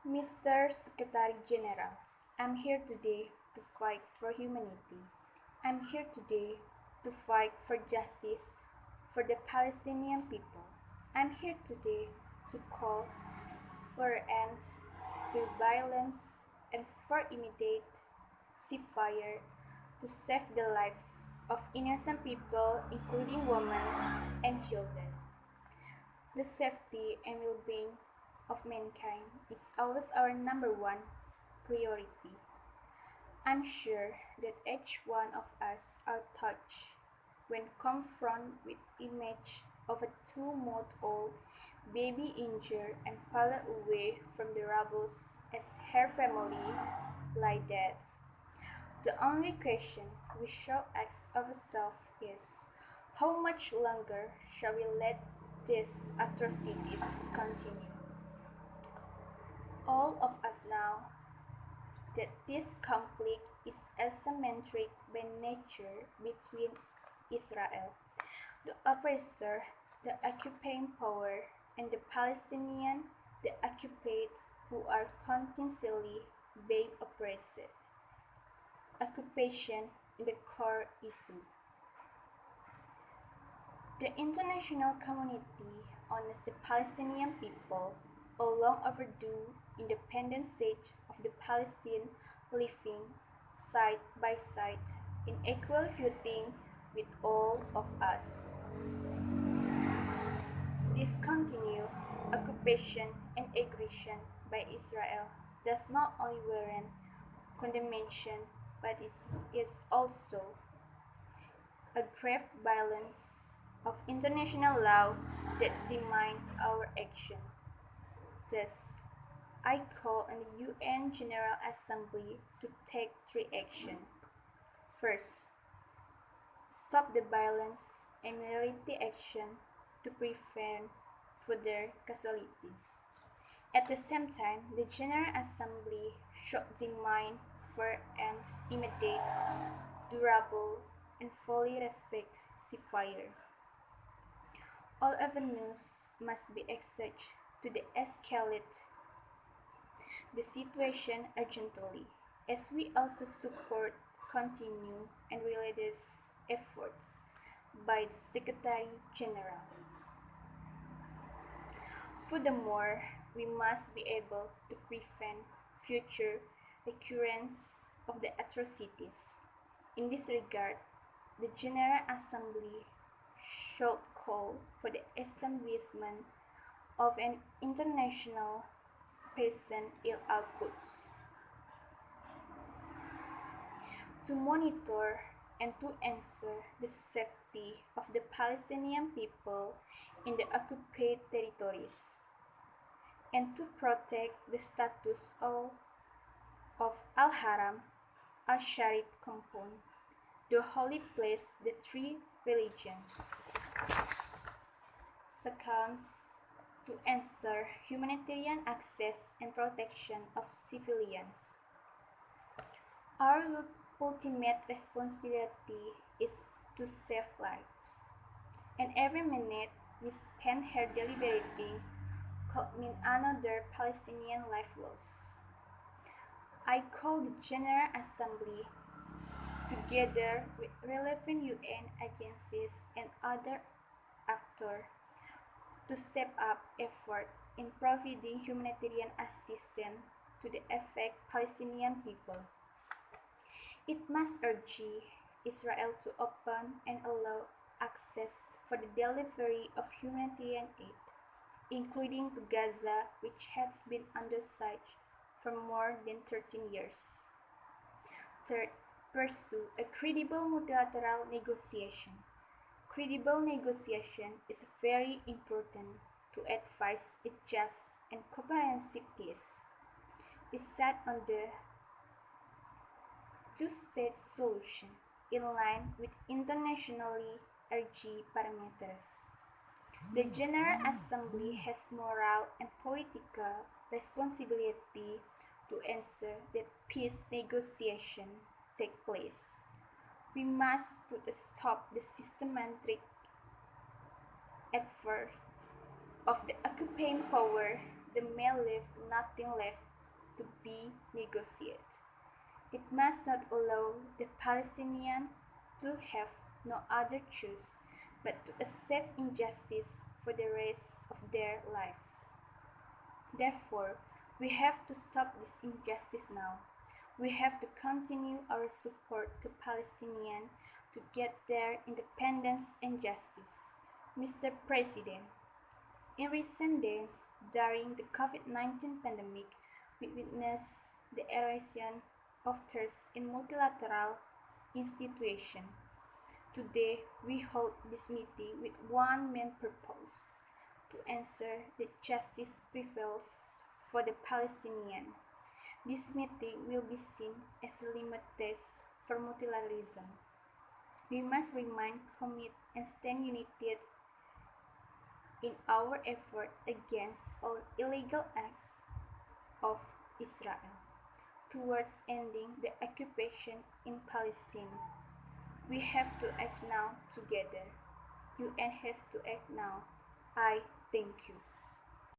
Mr. Secretary General, I'm here today to fight for humanity. I'm here today to fight for justice for the Palestinian people. I'm here today to call for an end to violence and for immediate ceasefire to save the lives of innocent people, including women and children. The safety and well-being of mankind is always our number one priority. I'm sure that each one of us are touched when confronted with image of a 2-month-old baby injured and fallen away from the rubble as her family lie dead. The only question we shall ask ourselves is, how much longer shall we let these atrocities continue? All of us know that this conflict is asymmetric by nature between Israel, the oppressor, the occupying power, and the Palestinian, the occupied, who are continuously being oppressed. Occupation is the core issue. The international community honors the Palestinian people a long overdue independent state of the Palestine living side by side in equal footing with all of us. This continued occupation and aggression by Israel does not only warrant condemnation, but it is also a grave violation of international law that demands our action. Thus, I call on the UN General Assembly to take three actions. First, stop the violence and military action to prevent further casualties. At the same time, the General Assembly should demand for an immediate, durable, and fully respect ceasefire. All avenues must be exerted to de-escalate the situation urgently, as we also support continued and related efforts by the Secretary General. Furthermore, we must be able to prevent future recurrence of the atrocities. In this regard, the General Assembly should call for the establishment of an international patient ill outputs to monitor and to ensure the safety of the Palestinian people in the occupied territories, and to protect the status of Al-Haram, Al-Sharif compound, the holy place, the three religions. Second, to ensure humanitarian access and protection of civilians. Our ultimate responsibility is to save lives, and every minute we spend here deliberating could mean another Palestinian life lost. I call the General Assembly, together with relevant UN agencies and other actors, to step up effort in providing humanitarian assistance to the affected Palestinian people. It must urge Israel to open and allow access for the delivery of humanitarian aid, including to Gaza, which has been under siege for more than 13 years. Third, pursue a credible multilateral negotiation. Credible negotiation is very important to advance a just and comprehensive peace. We set on the two-state solution in line with internationally urged parameters. The General Assembly has moral and political responsibility to ensure that peace negotiations take place. We must put a stop to the systematic effort of the occupying power that may leave nothing left to be negotiated. It must not allow the Palestinians to have no other choice but to accept injustice for the rest of their lives. Therefore, we have to stop this injustice now. We have to continue our support to Palestinians to get their independence and justice. Mr. President, in recent days, during the COVID-19 pandemic, we witnessed the erosion of trust in multilateral institutions. Today, we hold this meeting with one main purpose: to ensure that justice prevails for the Palestinians. This meeting will be seen as a litmus test for multilateralism. We must remain committed and stand united in our effort against all illegal acts of Israel towards ending the occupation in Palestine. We have to act now together. UN has to act now. I thank you.